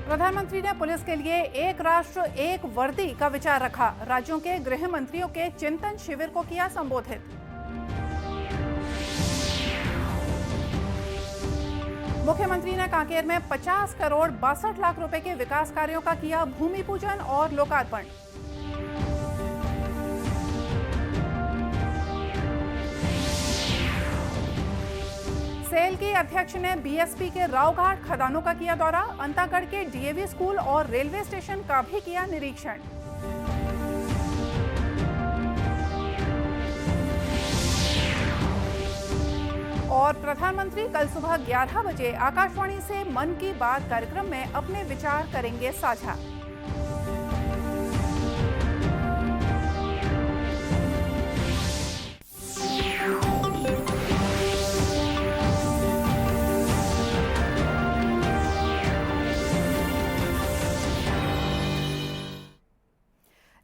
प्रधानमंत्री ने पुलिस के लिए एक राष्ट्र एक वर्दी का विचार रखा। राज्यों के गृह मंत्रियों के चिंतन शिविर को किया संबोधित। मुख्यमंत्री ने कांकेर में 50 करोड़ 62 लाख रुपए के विकास कार्यों का किया भूमि पूजन और लोकार्पण। सेल की अध्यक्ष ने बीएसपी के रावघाट खदानों का किया दौरा। अंतागढ़ के डीएवी स्कूल और रेलवे स्टेशन का भी किया निरीक्षण। और प्रधानमंत्री कल सुबह 11 बजे आकाशवाणी से मन की बात कार्यक्रम में अपने विचार करेंगे साझा।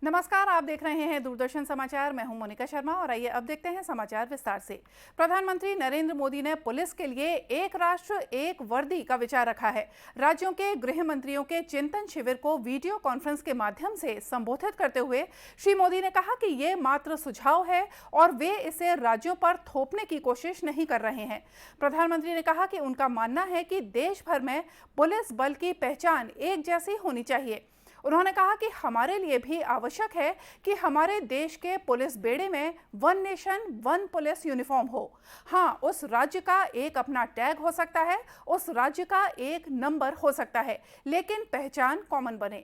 नमस्कार, आप देख रहे हैं दूरदर्शन समाचार। मैं हूं मोनिका शर्मा और आइए अब देखते हैं समाचार विस्तार से। प्रधानमंत्री नरेंद्र मोदी ने पुलिस के लिए एक राष्ट्र एक वर्दी का विचार रखा है। राज्यों के गृह मंत्रियों के चिंतन शिविर को वीडियो कॉन्फ्रेंस के माध्यम से संबोधित करते हुए श्री मोदी ने कहा कि ये मात्र सुझाव है और वे इसे राज्यों पर थोपने की कोशिश नहीं कर रहे हैं। प्रधानमंत्री ने कहा कि उनका मानना है कि देश भर में पुलिस बल की पहचान एक जैसी होनी चाहिए। उन्होंने कहा कि हमारे लिए भी आवश्यक है कि हमारे देश के पुलिस बेड़े में one nation one police uniform हो। हाँ, उस राज्य का एक अपना टैग हो सकता है, उस राज्य का एक नंबर हो सकता है, लेकिन पहचान कॉमन बने।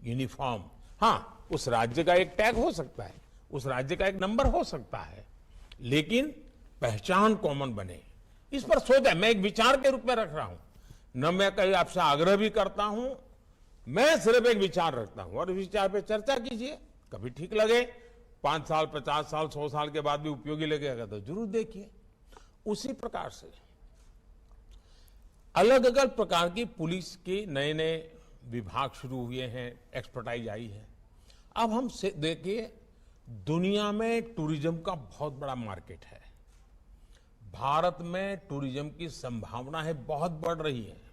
यूनिफॉर्म, हाँ, उस राज्य का एक टैग हो सकता है, उस राज्य का एक नंबर हो सकता है, लेकिन पहचान कॉमन बने। इस पर सोचा, मैं एक विचार के रूप में रख रहा हूं। न मैं कहीं आपसे आग्रह भी करता हूं, मैं सिर्फ एक विचार रखता हूं और इस विचार पे चर्चा कीजिए। कभी ठीक लगे, 5 साल 50 साल 100 साल के बाद भी उपयोगी लगेगा तो जरूर देखिए। उसी प्रकार से अलग अलग प्रकार की पुलिस के नए नए विभाग शुरू हुए हैं, एक्सपर्टाइज आई है। अब हम देखिए, दुनिया में टूरिज्म का बहुत बड़ा मार्केट है। भारत में टूरिज्म की संभावना है, बहुत बढ़ रही है।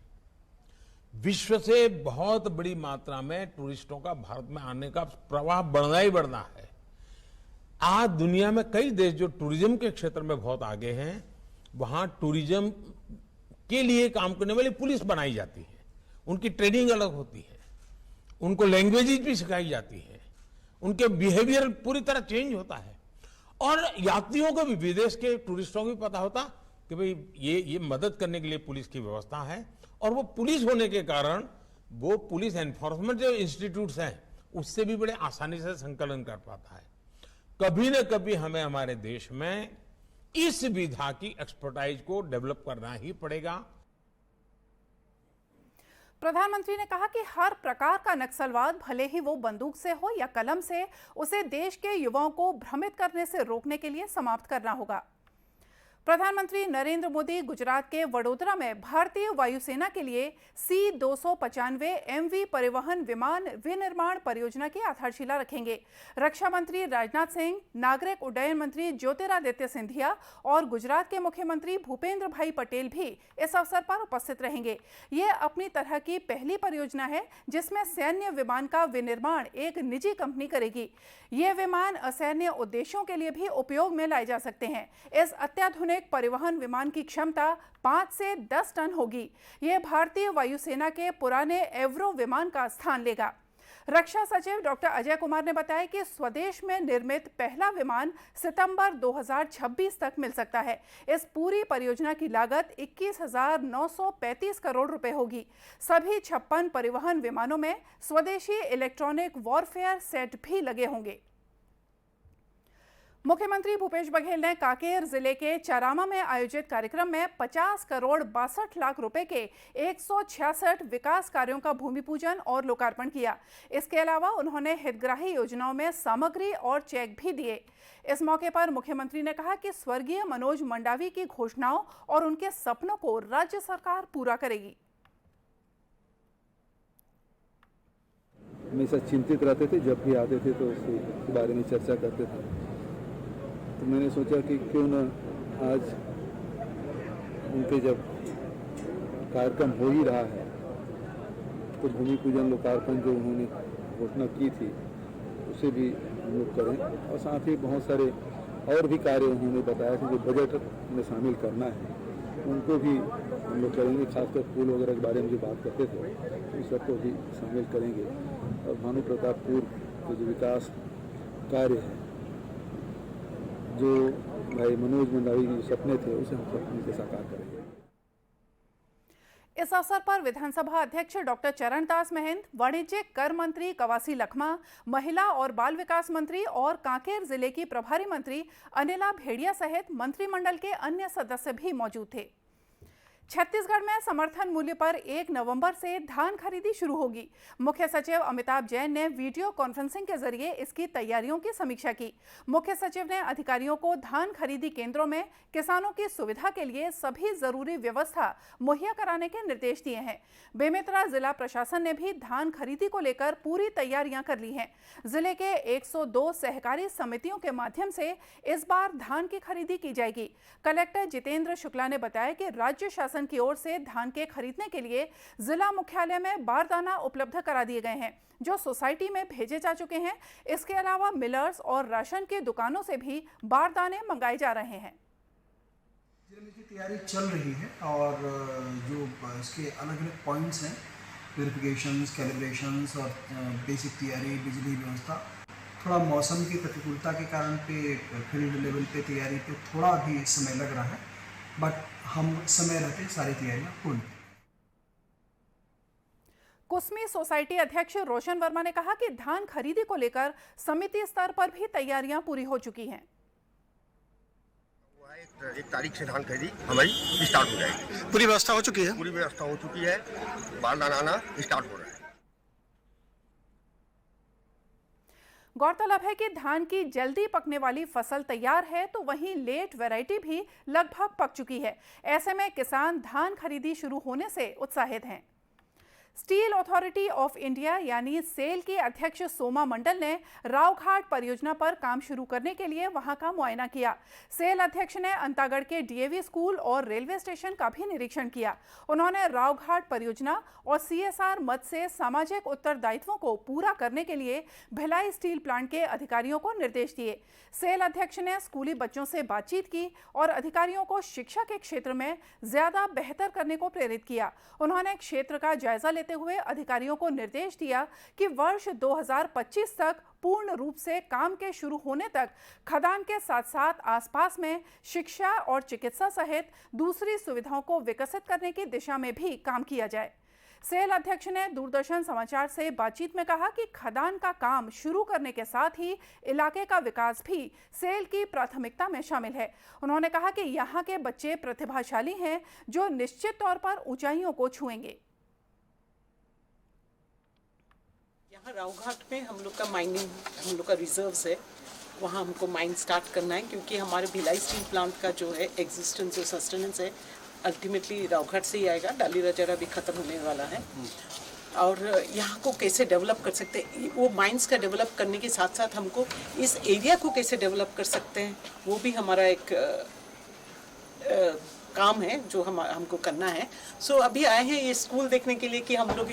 विश्व से बहुत बड़ी मात्रा में टूरिस्टों का भारत में आने का प्रवाह बढ़ना ही बढ़ना है। आज दुनिया में कई देश जो टूरिज्म के क्षेत्र में बहुत आगे हैं, वहां टूरिज्म के लिए काम करने वाली पुलिस बनाई जाती है। उनकी ट्रेनिंग अलग होती है, उनको लैंग्वेजेस भी सिखाई जाती है, उनके बिहेवियर पूरी तरह चेंज होता है। और यात्रियों को भी, विदेश के टूरिस्टों को भी पता होता कि भाई ये मदद करने के लिए पुलिस की व्यवस्था है। और वो पुलिस होने के कारण वो पुलिस एनफोर्समेंट जो इंस्टीट्यूट्स हैं उससे भी बड़े आसानी से संकलन कर पाता है। कभी न कभी हमें हमारे देश में इस विधा की एक्सपर्टाइज को डेवलप करना ही पड़ेगा। प्रधानमंत्री ने कहा कि हर प्रकार का नक्सलवाद, भले ही वो बंदूक से हो या कलम से, उसे देश के युवाओं को भ्रमित करने से रोकने के लिए समाप्त करना होगा। प्रधानमंत्री नरेंद्र मोदी गुजरात के वडोदरा में भारतीय वायुसेना के लिए C-295 MV परिवहन विमान विनिर्माण परियोजना की आधारशिला रखेंगे। रक्षा मंत्री राजनाथ सिंह, नागरिक उड्डयन मंत्री ज्योतिरादित्य सिंधिया और गुजरात के मुख्यमंत्री भूपेंद्र भाई पटेल भी इस अवसर पर उपस्थित रहेंगे। ये अपनी तरह की पहली परियोजना है जिसमें सैन्य विमान का विनिर्माण एक निजी कंपनी करेगी। ये विमान असैन्य उद्देश्यों के लिए भी उपयोग में लाए जा सकते हैं। इस अत्याधुनिक परिवहन विमान की क्षमता 5 से 10 टन होगी। यह भारतीय वायुसेना के पुराने एवरो विमान का स्थान लेगा। रक्षा सचिव डॉक्टर अजय कुमार ने बताया कि स्वदेश में निर्मित पहला विमान सितंबर 2026 तक मिल सकता है। इस पूरी परियोजना की लागत 21,935 करोड़ रुपए होगी। सभी 56 परिवहन विमानों में स्वदेशी इलेक्ट्रॉनिक वॉरफेयर सेट भी लगे होंगे। मुख्यमंत्री भूपेश बघेल ने कांकेर जिले के चारामा में आयोजित कार्यक्रम में 50 करोड़ 62 लाख रुपए के 166 विकास कार्यों का भूमि पूजन और लोकार्पण किया। इसके अलावा उन्होंने हितग्राही योजनाओं में सामग्री और चेक भी दिए। इस मौके पर मुख्यमंत्री ने कहा कि स्वर्गीय मनोज मंडावी की घोषणाओं और उनके सपनों को राज्य सरकार पूरा करेगी। हमेशा चिंतित रहते थे, जब भी आते थे तो उसके बारे में चर्चा करते थे। तो मैंने सोचा कि क्यों न आज उनके जब कार्यक्रम हो ही रहा है तो भूमि पूजन लोकार्पण जो उन्होंने घोषणा की थी उसे भी हम लोग करें, और साथ ही बहुत सारे और भी कार्य उन्होंने बताया थे जो बजट में शामिल करना है, उनको भी हम लोग करेंगे। खासकर पुल वगैरह के बारे में जो बात करते थे उस सबको भी शामिल करेंगे, और भानु प्रतापपुर के जो विकास कार्य है, जो भाई मनोज मंडावी के सपने थे, उसे हम सब उनके साकार करेंगे। इस अवसर पर विधानसभा अध्यक्ष डॉक्टर चरणदास महंत, वाणिज्य कर मंत्री कवासी लखमा, महिला और बाल विकास मंत्री और कांकेर जिले की प्रभारी मंत्री अनिला भेड़िया सहित मंत्रिमंडल के अन्य सदस्य भी मौजूद थे। छत्तीसगढ़ में समर्थन मूल्य पर 1 नवंबर से धान खरीदी शुरू होगी। मुख्य सचिव अमिताभ जैन ने वीडियो कॉन्फ्रेंसिंग के जरिए इसकी तैयारियों की समीक्षा की। मुख्य सचिव ने अधिकारियों को धान खरीदी केंद्रों में किसानों की सुविधा के लिए सभी जरूरी व्यवस्था मुहैया कराने के निर्देश दिए हैं। बेमेतरा जिला प्रशासन ने भी धान खरीदी को लेकर पूरी तैयारियां कर ली हैं। जिले के 102 सहकारी समितियों के माध्यम से इस बार धान की खरीदी की जाएगी। कलेक्टर जितेंद्र शुक्ला ने बताया कि राज्य शासन की ओर से धान के खरीदने के लिए जिला मुख्यालय में बारदाना उपलब्ध करा दिए गए हैं, जो सोसाइटी में भेजे जा चुके हैं। इसके अलावा मिलर्स और राशन की दुकानों से भी बारदाने मंगाए जा रहे हैं। जिले की तैयारी चल रही है, और जो इसके अलग अलग पॉइंट्स हैं, वेरिफिकेशंस, कैलिब्रेशंस और बेसिक तैयारी, बिजली व्यवस्था, थोड़ा मौसम की प्रतिकूलता के कारण पे फील्ड लेवल पे तैयारी पे थोड़ा भी समय लग रहा है, बट हम समय रहते सारी तैयारियां पूर्ण। कुसमी सोसाइटी अध्यक्ष रोशन वर्मा ने कहा कि धान खरीदी को लेकर समिति स्तर पर भी तैयारियां पूरी हो चुकी हैं। 1 तारीख से धान खरीदी हमारी स्टार्ट हो जाएगी। पूरी व्यवस्था हो चुकी है? पूरी व्यवस्था हो चुकी है, बारदाना आना स्टार्ट हो रहा है। गौरतलब है कि धान की जल्दी पकने वाली फसल तैयार है, तो वहीं लेट वैरायटी भी लगभग पक चुकी है। ऐसे में किसान धान खरीदी शुरू होने से उत्साहित हैं। स्टील अथॉरिटी ऑफ इंडिया यानी सेल की अध्यक्ष सोमा मंडल ने रावघाट परियोजना पर काम शुरू करने के लिए वहां का मुआयना किया। सेल अध्यक्ष ने अंतागढ़ के डीएवी स्कूल और रेलवे स्टेशन का भी निरीक्षण किया। उन्होंने रावघाट परियोजना और सीएसआर मद से सामाजिक उत्तरदायित्वों को पूरा करने के लिए भिलाई स्टील प्लांट के अधिकारियों को निर्देश दिए। सेल अध्यक्ष ने स्कूली बच्चों से बातचीत की और अधिकारियों को शिक्षा के क्षेत्र में ज्यादा बेहतर करने को प्रेरित किया। उन्होंने क्षेत्र का जायजा लेते हुए अधिकारियों को निर्देश दिया कि वर्ष 2025 तक पूर्ण रूप से काम के शुरू होने तक खदान के साथ साथ आसपास में शिक्षा और चिकित्सा सहित दूसरी सुविधाओं को विकसित करने की दिशा में भी काम किया जाए। सेल अध्यक्ष ने दूरदर्शन समाचार से बातचीत में कहा कि खदान का काम शुरू करने के साथ ही इलाके का विकास भी सेल की प्राथमिकता में शामिल है। उन्होंने कहा कि यहाँ के बच्चे प्रतिभाशाली हैं, जो निश्चित तौर पर ऊंचाइयों को छुएंगे। यहाँ रावघाट में हम लोग का माइनिंग, हम लोग का रिजर्व्स है, वहाँ हमको माइन स्टार्ट करना है, क्योंकि हमारे भिलाई स्टील प्लांट का जो है एग्जिस्टेंस और सस्टेनेंस है अल्टीमेटली रावघाट से ही आएगा। डाली रजरा भी खत्म होने वाला है, और यहाँ को कैसे डेवलप कर सकते हैं, वो माइंस का डेवलप करने के साथ साथ हमको इस एरिया को कैसे डेवलप कर सकते हैं, वो भी हमारा एक काम है जो हमको करना है। सो अभी आए हैं ये स्कूल देखने के लिए कि हम लोग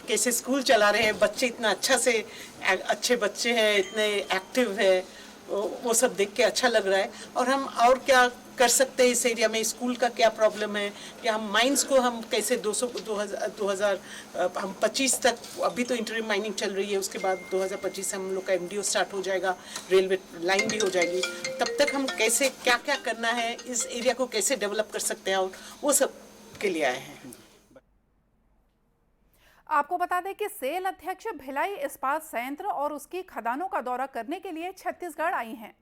कैसे स्कूल चला रहे हैं, बच्चे इतना अच्छा से अच्छे बच्चे हैं, इतने एक्टिव है, वो सब देख के अच्छा लग रहा है। और हम और क्या कर सकते हैं इस एरिया में, स्कूल का क्या प्रॉब्लम है, कि हम माइंस को हम कैसे 2025 तक, अभी तो इंटरव्यू माइनिंग चल रही है, उसके बाद 2025 से हम लोग का एमडीओ स्टार्ट हो जाएगा, रेलवे लाइन भी हो जाएगी, तब तक हम कैसे क्या क्या करना है, इस एरिया को कैसे डेवलप कर सकते हैं, और वो सब के लिए आए हैं। आपको बता दें कि सेल अध्यक्ष भिलाई इस्पात संयंत्र और उसकी खदानों का दौरा करने के लिए छत्तीसगढ़ आई हैं।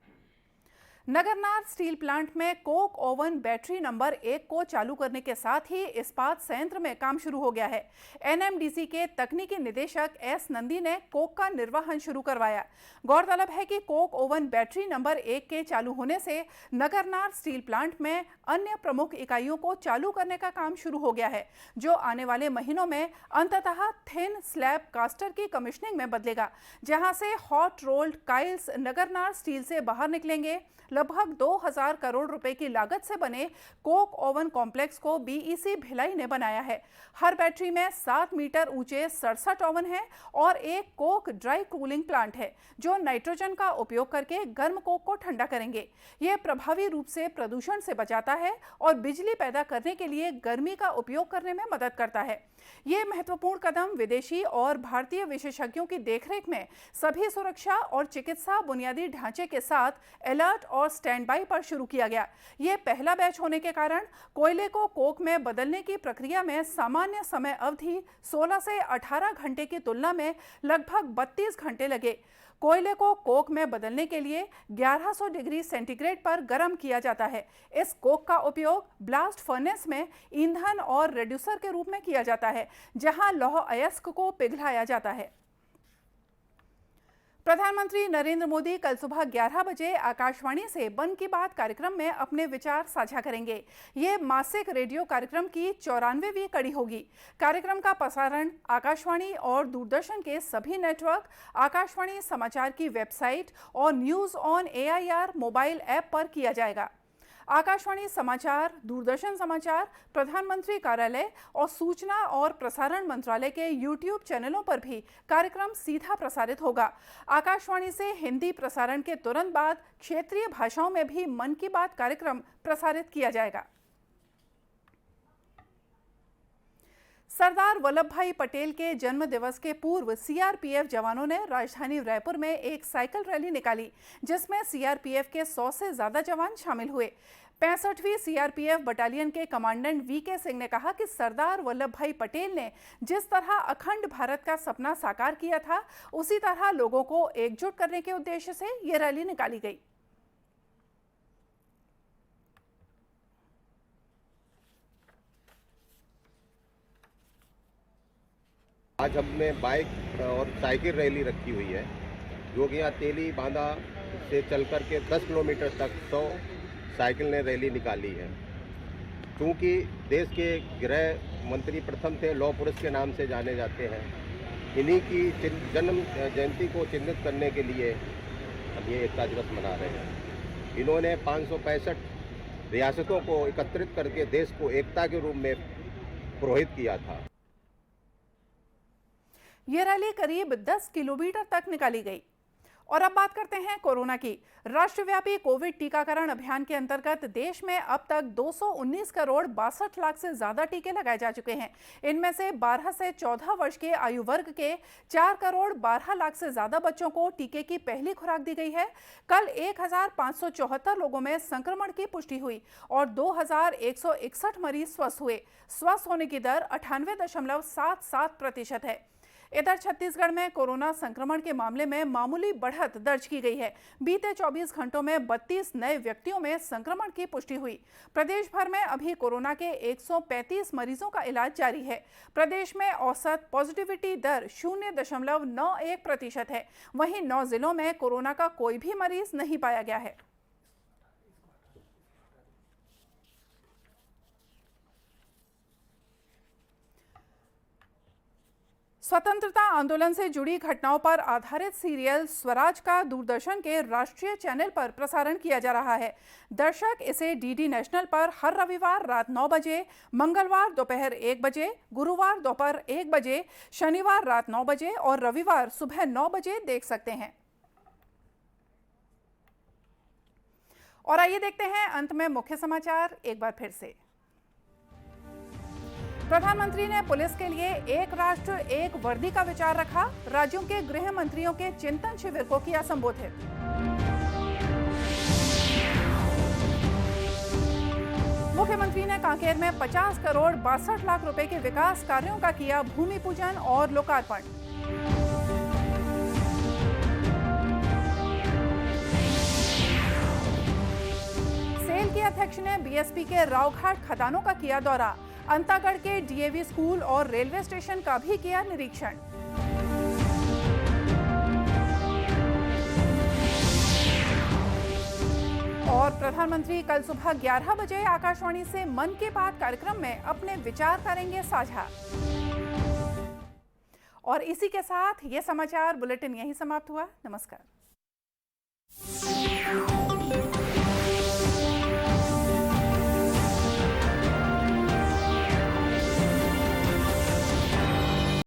नगरनार स्टील प्लांट में कोक ओवन बैटरी नंबर 1 को चालू करने के साथ ही इस्पात संयंत्र में काम शुरू हो गया है। एनएमडीसी के तकनीकी निदेशक एस नंदी ने कोक का निर्वहन शुरू करवाया। गौरतलब है कि कोक ओवन बैटरी नंबर 1 के चालू होने से नगरनार स्टील प्लांट में अन्य प्रमुख इकाइयों को चालू करने का काम शुरू हो गया है, जो आने वाले महीनों में अंततः थिन स्लैब कास्टर की कमीशनिंग में बदलेगा, जहां से हॉट रोल्ड काइल्स नगरनार स्टील से बाहर निकलेंगे। लगभग 2000 करोड़ रुपए की लागत से बने कोक ओवन कॉम्प्लेक्स को बीईसी भिलाई ने बनाया है। हर बैटरी में 7 मीटर ऊंचे 67 ओवन है और एक कोक ड्राई कूलिंग प्लांट है जो नाइट्रोजन का उपयोग करके गर्म कोक को ठंडा करेंगे। यह प्रभावी रूप से प्रदूषण से बचाता है और बिजली पैदा करने के लिए गर्मी का उपयोग करने में मदद करता है। ये महत्वपूर्ण कदम विदेशी और भारतीय विशेषज्ञों की देखरेख में सभी सुरक्षा और चिकित्सा बुनियादी ढांचे के साथ अलर्ट और स्टैंड बाई पर शुरू किया गया। ये पहला बैच होने के कारण कोयले को कोक में बदलने की प्रक्रिया में सामान्य समय अवधि 16 से 18 घंटे की तुलना में लगभग 32 घंटे लगे। कोयले को कोक में बदलने के लिए 1100 डिग्री सेंटीग्रेड पर गर्म किया जाता है। इस कोक का उपयोग ब्लास्ट फर्नेस में ईंधन और रिड्यूसर के रूप में किया जाता है, जहां लौह अयस्क को पिघलाया जाता है। प्रधानमंत्री नरेंद्र मोदी कल सुबह 11 बजे आकाशवाणी से मन की बात कार्यक्रम में अपने विचार साझा करेंगे। ये मासिक रेडियो कार्यक्रम की 94वीं कड़ी होगी। कार्यक्रम का प्रसारण आकाशवाणी और दूरदर्शन के सभी नेटवर्क, आकाशवाणी समाचार की वेबसाइट और news on AIR mobile app पर किया जाएगा। आकाशवाणी समाचार, दूरदर्शन समाचार, प्रधानमंत्री कार्यालय और सूचना और प्रसारण मंत्रालय के YouTube चैनलों पर भी कार्यक्रम सीधा प्रसारित होगा। आकाशवाणी से हिंदी प्रसारण के तुरंत बाद क्षेत्रीय भाषाओं में भी मन की बात कार्यक्रम प्रसारित किया जाएगा। सरदार वल्लभ भाई पटेल के जन्म दिवस के पूर्व CRPF जवानों ने राजधानी रायपुर में एक साइकिल रैली निकाली, जिसमें CRPF के 100 से ज्यादा जवान शामिल हुए। 65वीं CRPF बटालियन के कमांडेंट VK सिंह ने कहा कि सरदार वल्लभ भाई पटेल ने जिस तरह अखंड भारत का सपना साकार किया था, उसी तरह लोगों को एकजुट करने के उद्देश्य से ये रैली निकाली गई। आज हमने बाइक और साइकिल रैली रखी हुई है, जो कि यहाँ तेली बांधा से चल कर के 10 किलोमीटर तक 100 साइकिल ने रैली निकाली है। क्योंकि देश के गृह मंत्री प्रथम थे, लौह पुरुष के नाम से जाने जाते हैं। इन्हीं की जन्म जयंती को चिन्हित करने के लिए हम ये एकता दिवस मना रहे हैं। इन्होंने 565 रियासतों को एकत्रित करके देश को एकता के रूप में पुरोहित किया था। ये रैली करीब 10 किलोमीटर तक निकाली गई। और अब बात करते हैं कोरोना की। राष्ट्रव्यापी कोविड टीकाकरण अभियान के अंतर्गत देश में अब तक 219 करोड़ 62 लाख से ज्यादा टीके लगाए जा चुके हैं। इनमें से 12 से 14 वर्ष के आयु वर्ग के 4 करोड़ 12 लाख से ज्यादा बच्चों को टीके की पहली खुराक दी गई है। कल 1574 लोगों में संक्रमण की पुष्टि हुई और 2161 मरीज स्वस्थ हुए। स्वस्थ होने की दर 98.77% है। इधर छत्तीसगढ़ में कोरोना संक्रमण के मामले में मामूली बढ़त दर्ज की गई है। बीते 24 घंटों में 32 नए व्यक्तियों में संक्रमण की पुष्टि हुई। प्रदेश भर में अभी कोरोना के 135 मरीजों का इलाज जारी है। प्रदेश में औसत पॉजिटिविटी दर 0.91% है। वहीं 9 जिलों में कोरोना का कोई भी मरीज नहीं पाया गया है। स्वतंत्रता आंदोलन से जुड़ी घटनाओं पर आधारित सीरियल स्वराज का दूरदर्शन के राष्ट्रीय चैनल पर प्रसारण किया जा रहा है। दर्शक इसे DD नेशनल पर हर रविवार रात 9 बजे, मंगलवार दोपहर 1 बजे, गुरुवार दोपहर 1 बजे, शनिवार रात 9 बजे और रविवार सुबह 9 बजे देख सकते हैं। और आइए देखते हैं अंत में मुख्य समाचार एक बार फिर से। प्रधानमंत्री ने पुलिस के लिए एक राष्ट्र एक वर्दी का विचार रखा। राज्यों के गृह मंत्रियों के चिंतन शिविर को किया संबोधित। मुख्यमंत्री ने कांकेर में 50 करोड़ 62 लाख रुपए के विकास कार्यों का किया भूमि पूजन और लोकार्पण। सेल के अध्यक्ष ने बीएसपी के रावघाट खदानों का किया दौरा। अंतागढ़ के DAV स्कूल और रेलवे स्टेशन का भी किया निरीक्षण। और प्रधानमंत्री कल सुबह 11 बजे आकाशवाणी से मन की बात कार्यक्रम में अपने विचार करेंगे साझा। और इसी के साथ ये समाचार बुलेटिन यहीं समाप्त हुआ। नमस्कार।